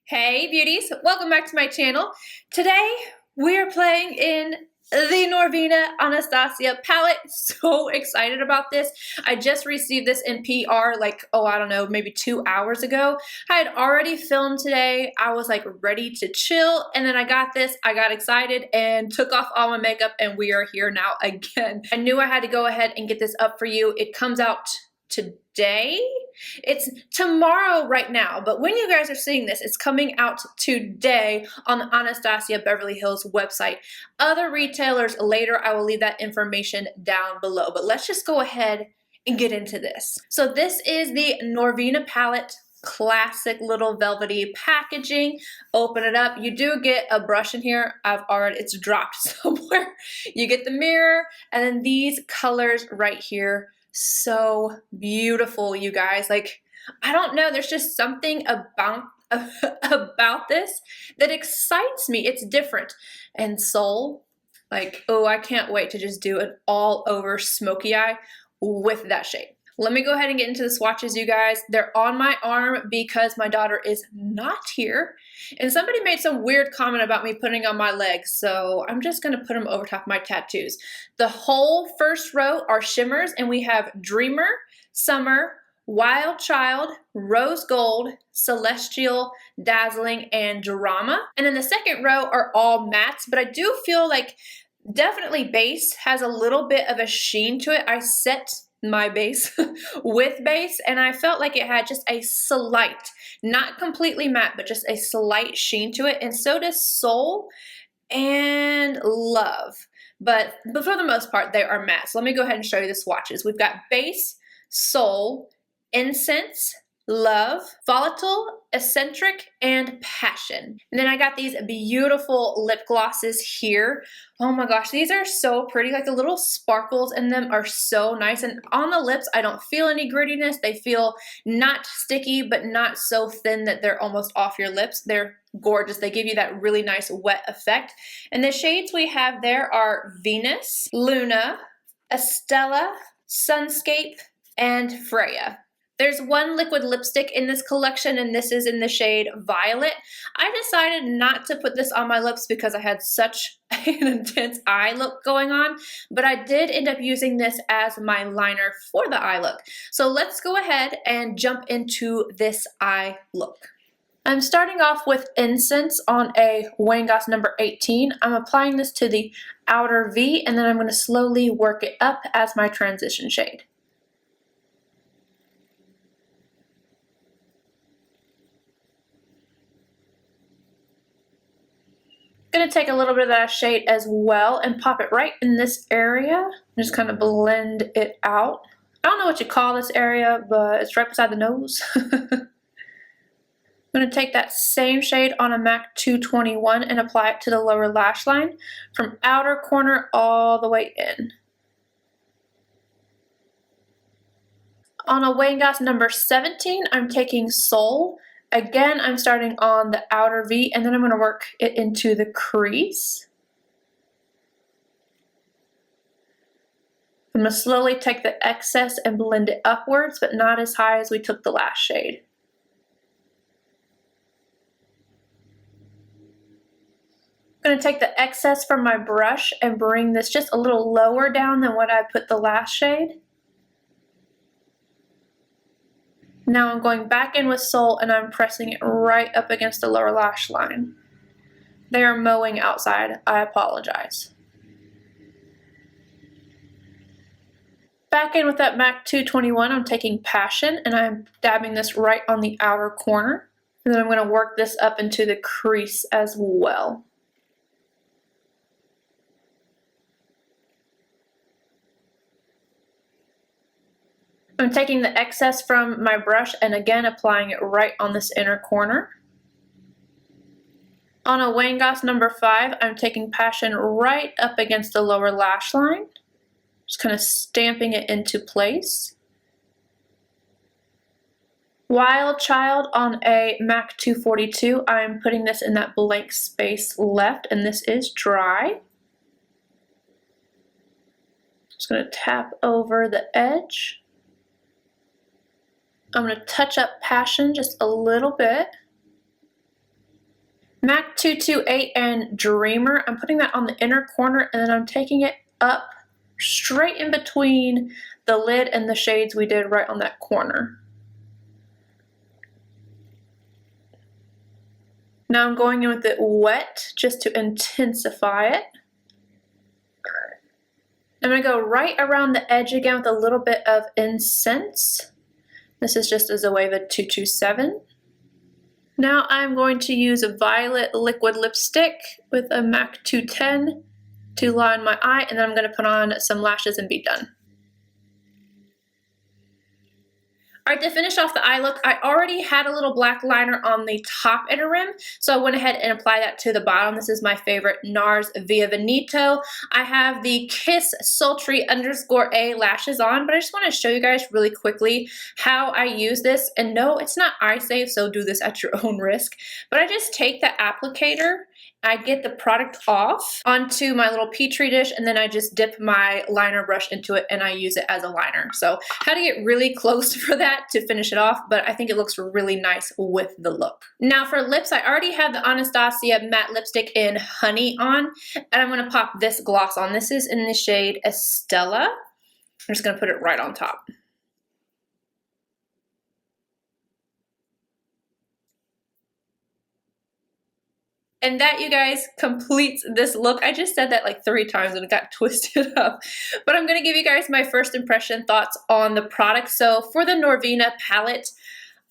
Hey beauties, welcome back to my channel. Today we are playing in the Norvina Anastasia palette. So excited about this. I just received this in PR like, I don't know, maybe 2 hours ago. I had already filmed today. I was like ready to chill, and then I got this, I got excited and took off all my makeup, and we are here now again. I knew I had to go ahead and get this up for you. It comes out today. It's tomorrow right now, but when you guys are seeing this, it's coming out today on the Anastasia Beverly Hills website. Other retailers later, I will leave that information down below, but let's just go ahead and get into this. So this is the Norvina palette, classic little velvety packaging. Open it up. You do get a brush in here. It's dropped somewhere. You get the mirror, and then these colors right here. So beautiful, you guys. Like, I don't know, there's just something about this that excites me. It's different. And Soul, like, oh, I can't wait to just do an all over smoky eye with that shade. Let me go ahead and get into the swatches, you guys. They're on my arm because my daughter is not here. And somebody made some weird comment about me putting on my legs, so I'm just gonna put them over top of my tattoos. The whole first row are shimmers, and we have Dreamer, Summer, Wild Child, Rose Gold, Celestial, Dazzling, and Drama. And then the second row are all mattes, but I do feel like definitely base has a little bit of a sheen to it. I set my base with base, and I felt like it had just a slight, not completely matte, but just a slight sheen to it, and so does Soul and Love. But for the most part, they are matte. So let me go ahead and show you the swatches. We've got Base, Soul, Incense, Love, Volatile, Eccentric, and Passion. And then I got these beautiful lip glosses here. Oh my gosh, these are so pretty. Like, the little sparkles in them are so nice. And on the lips, I don't feel any grittiness. They feel not sticky, but not so thin that they're almost off your lips. They're gorgeous. They give you that really nice wet effect. And the shades we have there are Venus, Luna, Estella, Sunscape, and Freya. There's one liquid lipstick in this collection, and this is in the shade Violet. I decided not to put this on my lips because I had such an intense eye look going on, but I did end up using this as my liner for the eye look. So let's go ahead and jump into this eye look. I'm starting off with Incense on a Wayne Goss number 18. I'm applying this to the outer V, and then I'm going to slowly work it up as my transition shade. Going to take a little bit of that shade as well and pop it right in this area. Just kind of blend it out. I don't know what you call this area, but it's right beside the nose. I'm going to take that same shade on a MAC 221 and apply it to the lower lash line from outer corner all the way in. On a Wayne Goss number 17, I'm taking Soul. Again, I'm starting on the outer V, and then I'm going to work it into the crease. I'm going to slowly take the excess and blend it upwards, but not as high as we took the last shade. I'm going to take the excess from my brush and bring this just a little lower down than what I put the last shade. Now I'm going back in with Soul, and I'm pressing it right up against the lower lash line. They are mowing outside. I apologize. Back in with that MAC 221, I'm taking Passion, and I'm dabbing this right on the outer corner. And then I'm going to work this up into the crease as well. I'm taking the excess from my brush and again applying it right on this inner corner. On a Wayne Goss number 5, I'm taking Passion right up against the lower lash line. Just kind of stamping it into place. Wild Child on a MAC 242, I'm putting this in that blank space left, and this is dry. Just going to tap over the edge. I'm going to touch up Passion just a little bit. MAC 228 and Dreamer. I'm putting that on the inner corner, and then I'm taking it up straight in between the lid and the shades we did right on that corner. Now I'm going in with it wet just to intensify it. I'm going to go right around the edge again with a little bit of incense. This is just a Zoeva 227. Now I'm going to use a violet liquid lipstick with a MAC 210 to line my eye, and then I'm going to put on some lashes and be done. Alright, to finish off the eye look, I already had a little black liner on the top inner rim, so I went ahead and applied that to the bottom. This is my favorite NARS Via Veneto. I have the Kiss Sultry _A lashes on, but I just want to show you guys really quickly how I use this. And no, it's not eye safe, so do this at your own risk. But I just take the applicator, I get the product off onto my little Petri dish, and then I just dip my liner brush into it and I use it as a liner. So I had to get really close for that to finish it off, but I think it looks really nice with the look. Now for lips, I already have the Anastasia matte lipstick in Honey on, and I'm going to pop this gloss on. This is in the shade Estella. I'm just going to put it right on top. And that, you guys, completes this look. I just said that like 3 times and it got twisted up. But I'm going to give you guys my first impression thoughts on the product. So for the Norvina palette,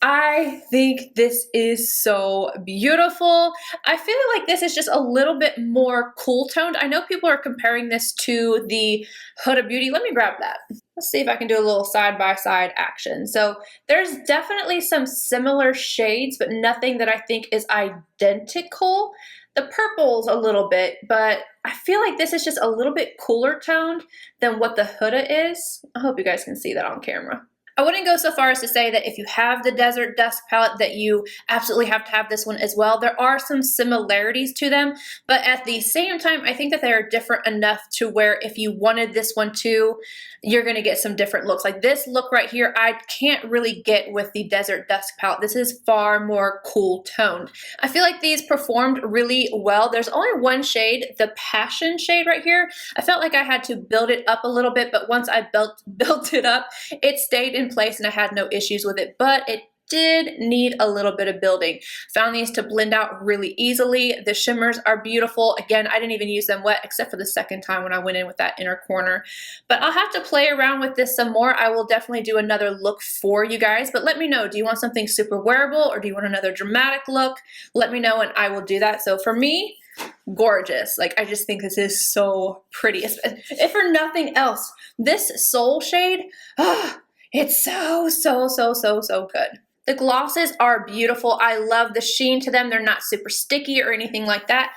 I think this is so beautiful. I feel like this is just a little bit more cool toned. I know people are comparing this to the Huda Beauty. Let me grab that. Let's see if I can do a little side-by-side action. So there's definitely some similar shades, but nothing that I think is identical. The purple's a little bit, but I feel like this is just a little bit cooler toned than what the Huda is. I hope you guys can see that on camera. I wouldn't go so far as to say that if you have the Desert Dusk palette that you absolutely have to have this one as well. There are some similarities to them, but at the same time, I think that they are different enough to where if you wanted this one too, you're going to get some different looks. Like this look right here, I can't really get with the Desert Dusk palette. This is far more cool toned. I feel like these performed really well. There's only one shade, the Passion shade right here. I felt like I had to build it up a little bit, but once I built it up, it stayed in place and I had no issues with it, but it did need a little bit of building. Found these to blend out really easily. The shimmers are beautiful. Again, I didn't even use them wet except for the second time when I went in with that inner corner. But I'll have to play around with this some more. I will definitely do another look for you guys, but let me know, do you want something super wearable or do you want another dramatic look? Let me know and I will do that. So for me, gorgeous. Like, I just think this is so pretty. If for nothing else, this Soul shade, it's so good. The glosses are beautiful. I love the sheen to them. They're not super sticky or anything like that.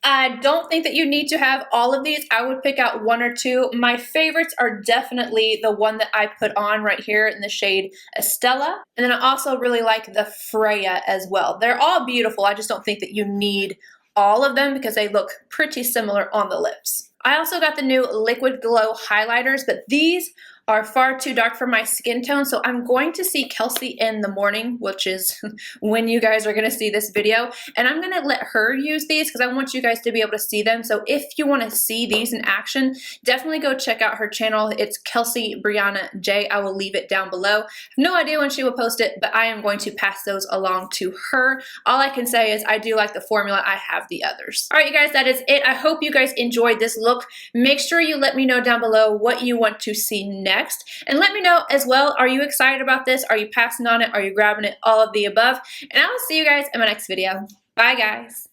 I don't think that you need to have all of these. I would pick out 1 or 2. My favorites are definitely the one that I put on right here in the shade Estella. And then I also really like the Freya as well. They're all beautiful. I just don't think that you need all of them because they look pretty similar on the lips. I also got the new Liquid Glow highlighters, but these are far too dark for my skin tone, so I'm going to see Kelsey in the morning, which is when you guys are going to see this video, and I'm going to let her use these because I want you guys to be able to see them. So if you want to see these in action, definitely go check out her channel. It's Kelsey Brianna J. I will leave it down below. I have no idea when she will post it, but I am going to pass those along to her. All I can say is I do like the formula. I have the others. All right, you guys, that is it. I hope you guys enjoyed this look. Make sure you let me know down below what you want to see next. And let me know as well, are you excited about this? Are you passing on it? Are you grabbing it? All of the above. And I will see you guys in my next video. Bye, guys.